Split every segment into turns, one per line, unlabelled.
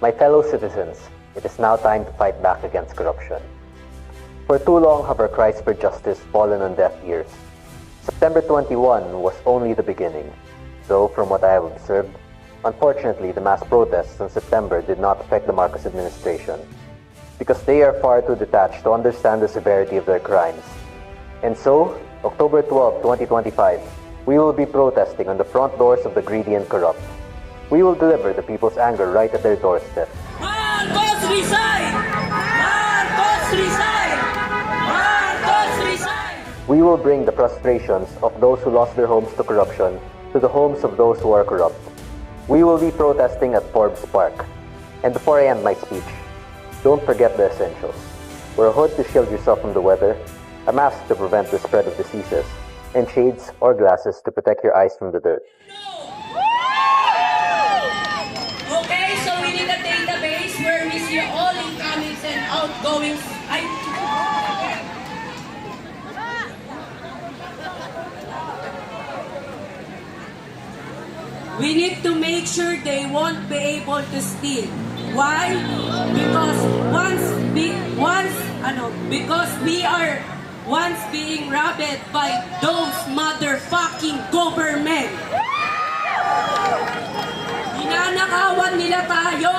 My fellow citizens, it is now time to fight back against corruption. For too long have our cries for justice fallen on deaf ears. September 21 was only the beginning, though from what I have observed, unfortunately the mass protests in September did not affect the Marcos administration, because they are far too detached to understand the severity of their crimes. And so, October 12, 2025, we will be protesting on the front doors of the greedy and corrupt. We will deliver the people's anger right at their doorstep.
Marcos resign! Marcos resign! Marcos resign!
We will bring the frustrations of those who lost their homes to corruption to the homes of those who are corrupt. We will be protesting at Forbes Park. And before I end my speech, don't forget the essentials. Wear a hood to shield yourself from the weather, a mask to prevent the spread of diseases, and shades or glasses to protect your eyes from the dirt.
Okay, so we need a database where we see all incomings and outgoings. We need to make sure they won't be able to steal. Why? Because we are once being robbed by those motherfucking government. Ninanakawan nila tayo.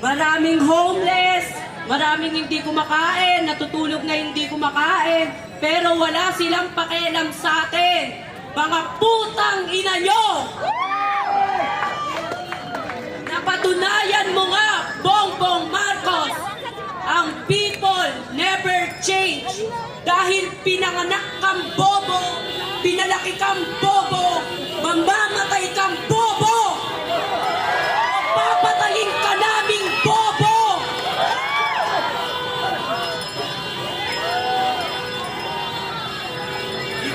Maraming homeless, maraming hindi kumakain, natutulog na hindi kumakain, pero wala silang pakialam sa atin. Mga putang ina nyo! Napatunayan mo nga, Bongbong Marcos, ang people never change. Dahil pinanganak kang bobo, pinalaki kang bobo, mamamatay kang bobo! Papatayin ka naming bobo!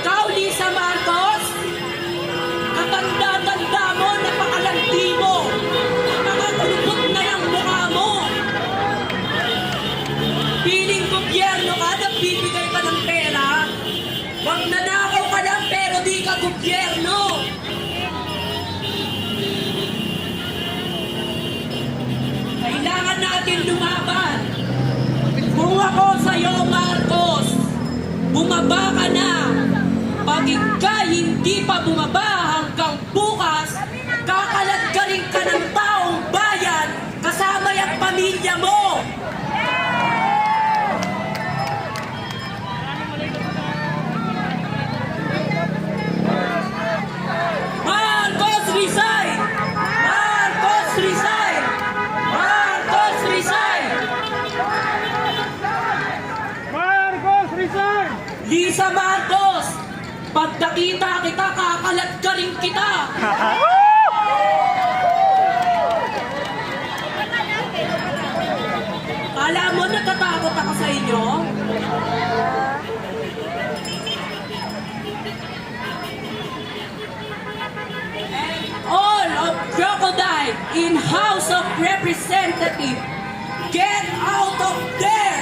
Ikaw, Lisa Marcos, katanda-tanda mo, napakalandi mo, napakalupot na yung mukha mo. Piling gobyerno ka, nagbibigay ka ng pera, magnanakaw ka lang pero di ka gobyerno. Kailangan natin lumaban. Kung ako sa'yo, Marcos, bumaba ka na. Pag ika'y hindi pa bumaba hanggang bukas, kakalat ka rin ka ng taong bayan kasama yung pamilya mo. Marcos resign! Marcos resign! Marcos resign!
Marcos resign!
Lisa Marcos, pag nakita kita, kakalat ka rin kita. Kala mo natatakot ako sa inyo? And all of crocodile in House of Representatives, get out of there!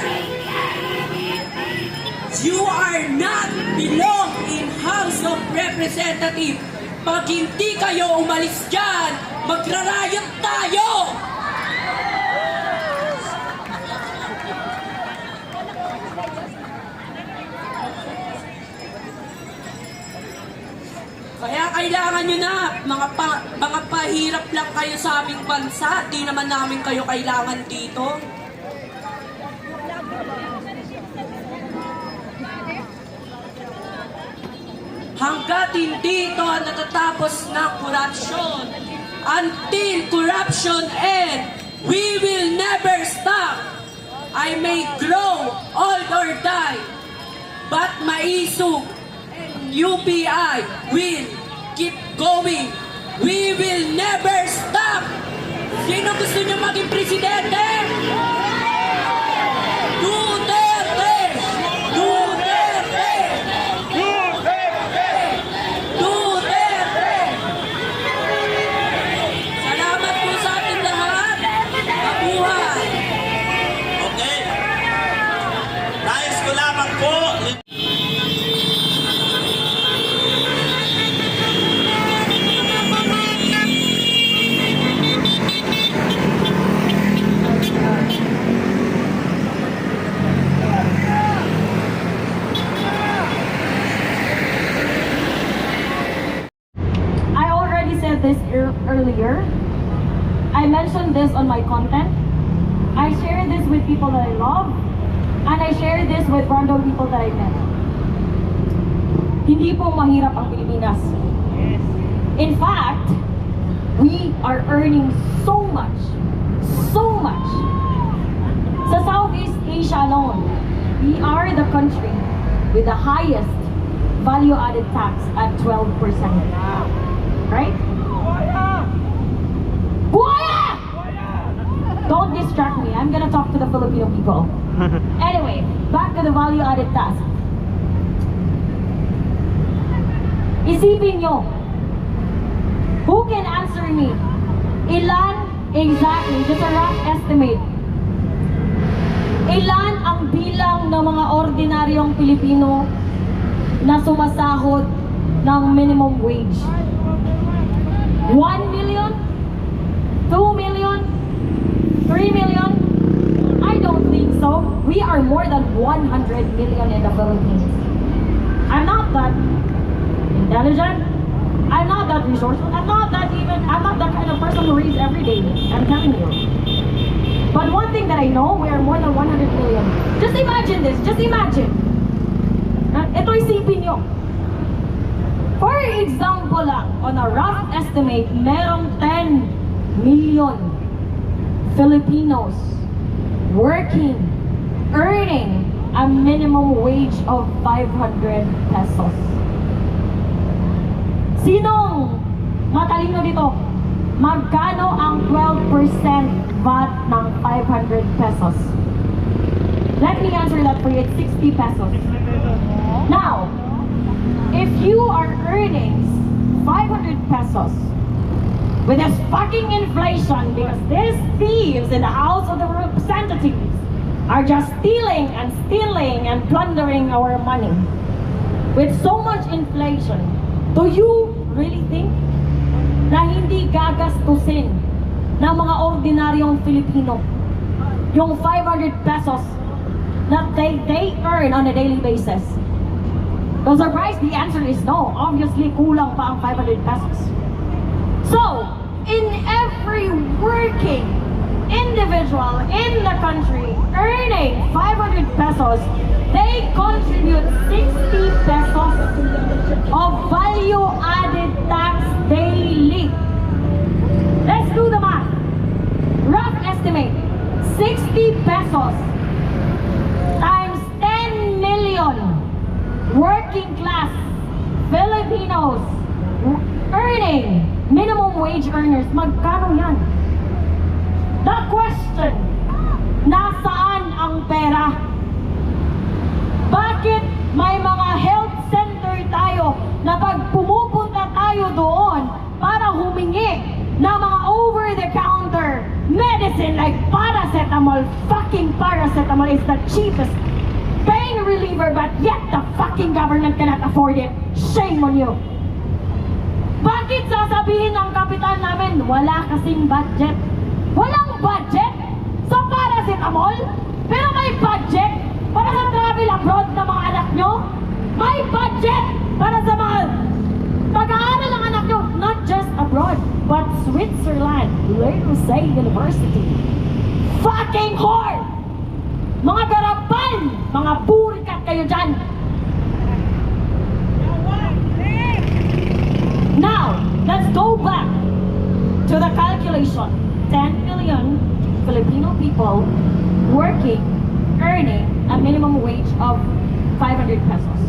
You are not belong in House of Representatives. Pag hindi kayo umalis dyan, magrarayot tayo! Kaya kailangan nyo na, mga pahirap lang kayo sa aming bansa, di naman namin kayo kailangan dito. Hanggat hindi ito natatapos ng korupsyon, until corruption ends, we will never stop. I may grow old or die, but Maisog and UPI will keep going. We will never stop. Sino gusto niyo maging presidente? Duterte! Duterte! Duterte! Salamat po sa ating lahat. Mabuhay!
Okay. Nais ko lamang po
shared this earlier. I mentioned this on my content. I share this with people that I love. And I share this with random people that I met. Hindi po mahirap ang Pilipinas. In fact, we are earning so much. Sa Southeast Asia alone, we are the country with the highest value-added tax at 12%. Right? Buaya! Don't distract me. I'm gonna talk to the Filipino people. Anyway, back to the value-added tax. Isipin nyo, who can answer me? Ilan exactly, just a rough estimate. Ilan ang bilang ng mga ordinaryong Pilipino na sumasahod ng minimum wage? 1 million? 2 million? 3 million? I don't think so. We are more than 100 million in the Philippines. I'm not that intelligent. I'm not that resourceful. I'm not that kind of person who reads every day. I'm telling you. But one thing that I know, we are more than 100 million. Just imagine this. Just imagine. Ito isipin nyo. For example lang, on a rough estimate, merong 10 million Filipinos working, earning a minimum wage of 500 pesos. Sinong matalino dito? Magkano ang 12% VAT ng 500 pesos? Let me answer that for you. It's 60 pesos. Now, if you are earning 500 pesos with this fucking inflation, because these thieves in the House of the Representatives are just stealing and plundering our money with so much inflation, do you really think na hindi gagastusin ng mga ordinaryong Filipino yung 500 pesos that they earn on a daily basis? No surprise, the answer is no. Obviously, kulang pa ang 500 pesos. So, in every working individual in the country earning 500 pesos, they contribute 60 pesos of value-added tax daily. Let's do the math. Rough estimate, 60 pesos times 10 million working class Filipinos earning minimum wage earners. Magkano yan? The question, nasaan ang pera? Bakit may mga health center tayo na pag pumupunta tayo doon para humingi ng mga over-the-counter medicine like paracetamol? Fucking paracetamol is the cheapest pain reliever, but yet the fucking government cannot afford it. Shame on you. Bakit sasabihin ng kapitan namin, wala kasing budget? Walang budget sa paracetamol, pero may budget para sa travel abroad ng mga anak nyo? May budget para sa mga pag-aaral ng anak nyo, not just abroad, but Switzerland, Lausanne University. Fucking whore! Mga garapal! Mga burikat kayo dyan! Now, let's go back to the calculation. 10 million Filipino people working, earning a minimum wage of 500 pesos.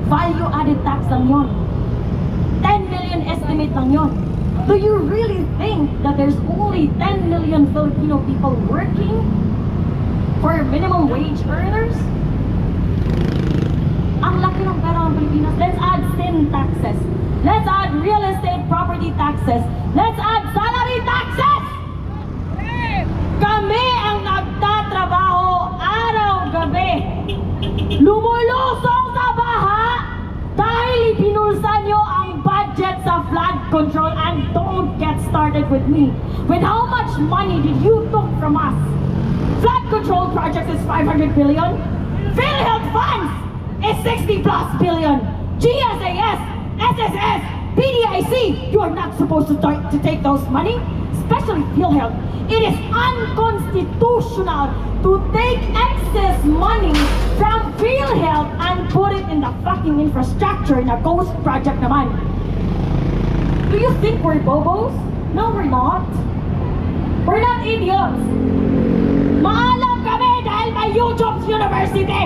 Value-added tax lang yun. 10 million estimate lang yun. Do you really think that there's only 10 million Filipino people working for minimum wage earners? Ang laki ng pera ng Pilipinas. Let's add sin taxes. Let's add real estate property taxes. Let's add salary taxes! Kami ang nagtatrabaho araw-gabi. Lumulusong sa baha dahil ipinulsa nyo ang budget sa flood control. And don't get started with me. With how much money did you took from us? Flood control projects is 500 billion. PhilHealth funds is 60 plus billion. GSAS, SSS, PDIC, you are not supposed to take those money, especially PhilHealth. It is unconstitutional to take excess money from PhilHealth and put it in the fucking infrastructure in a ghost project naman. Do you think we're bobos? No, we're not. We're not idiots. Maalam kami dahil may YouTube University.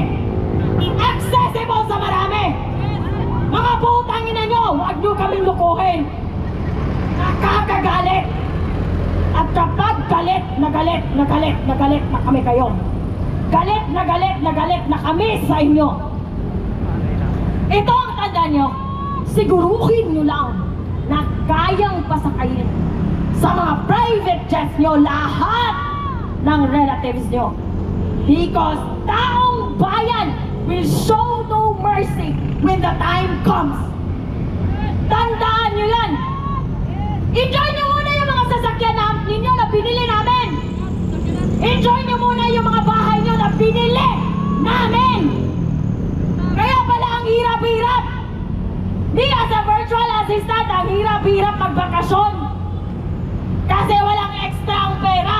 Accessible sa marami. Mga putang ina nyo, huwag nyo kaming lukuhin. Nakakagalit. At kapag galit na galit na galit na galit na kami kayo. Galit na galit na galit na kami sa inyo. Ito ang tanda nyo. Siguruhin nyo lang na kayang pasakayin sa mga private jets nyo lahat ng relatives nyo. Because taong bayan will show no mercy when the time comes. Tandaan nyo yan. Enjoy nyo muna yung mga sasakyan ninyo na binili namin. Enjoy nyo muna yung mga bahay nyo na binili namin. Kaya pala ang hirap-hirap. Di as a virtual assistant, ang hirap-hirap magbakasyon. Kasi walang extra ang pera.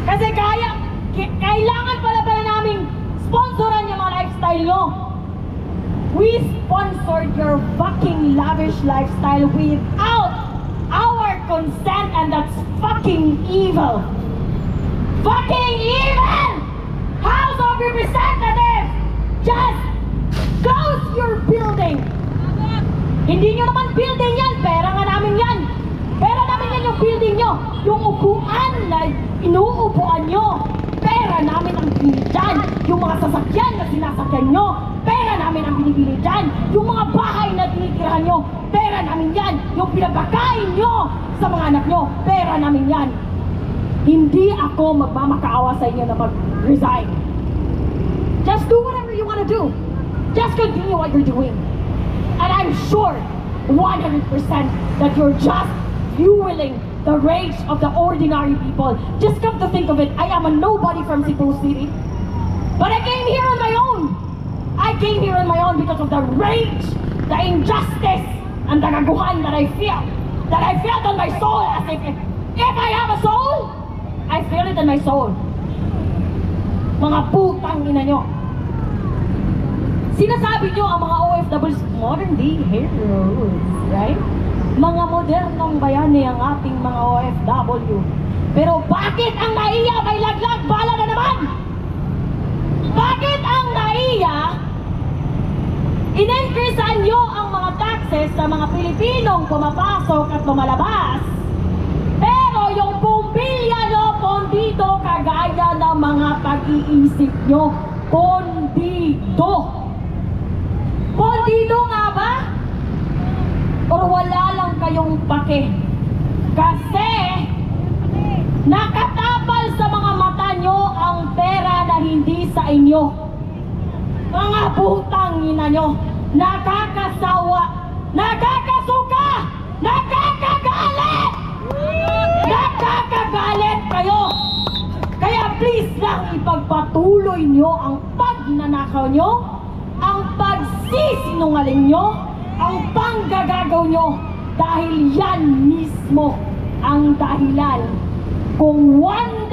Kasi kailangan pala naming sponsoran yung mga lifestyle nyo. We sponsored your fucking lavish lifestyle without our consent, and that's fucking evil. Fucking evil! House of Representatives! Just close your building! Hindi nyo naman building yan, pera nga namin yan. Pera namin yan yung building nyo. Yung upuan na inuupuan nyo, pera namin ang binili dyan. Yung mga sasakyan na sinasakyan nyo, pera namin ang binibili dyan. Yung mga bahay na tinitirahan nyo, pera namin yan. Yung pinapakain nyo sa mga anak nyo, pera namin yan. Hindi ako magmamakaawa sa inyo na mag-resign. Just do whatever you want to do. Just continue what you're doing. And I'm sure 100% that you're just fueling the rage of the ordinary people. Just come to think of it, I am a nobody from Cebu City. But I came here on my own. I came here on my own because of the rage, the injustice, and the kaguhan that I feel. That I felt on my soul as if I have a soul, I feel it in my soul. Mga putang ina nyo. Sinasabi nyo ang mga OFWs, modern day heroes, right? Mga modernong bayani ang ating mga OFW. Pero bakit ang NAIA may laglag bala na naman? Bakit ang NAIA in-increasean nyo ang mga taxes sa mga Pilipinong pumapasok at lumalabas? Pero yung pumbilya nyo, pondido, kagaya ng mga pag-iisip nyo, pondido. Pondido nga ba? Or wala lang kayong pake? Kasi nakatapal sa mga mata nyo ang pera na hindi sa inyo. Mga putang ina nyo, nakakasawa, nakakasuka, nakakagalit! Nakakagalit kayo! Kaya please lang ipagpatuloy nyo ang pagnanakaw nyo, ang pagsisinungaling nyo, ang panggagagaw nyo, dahil yan mismo ang dahilan kung one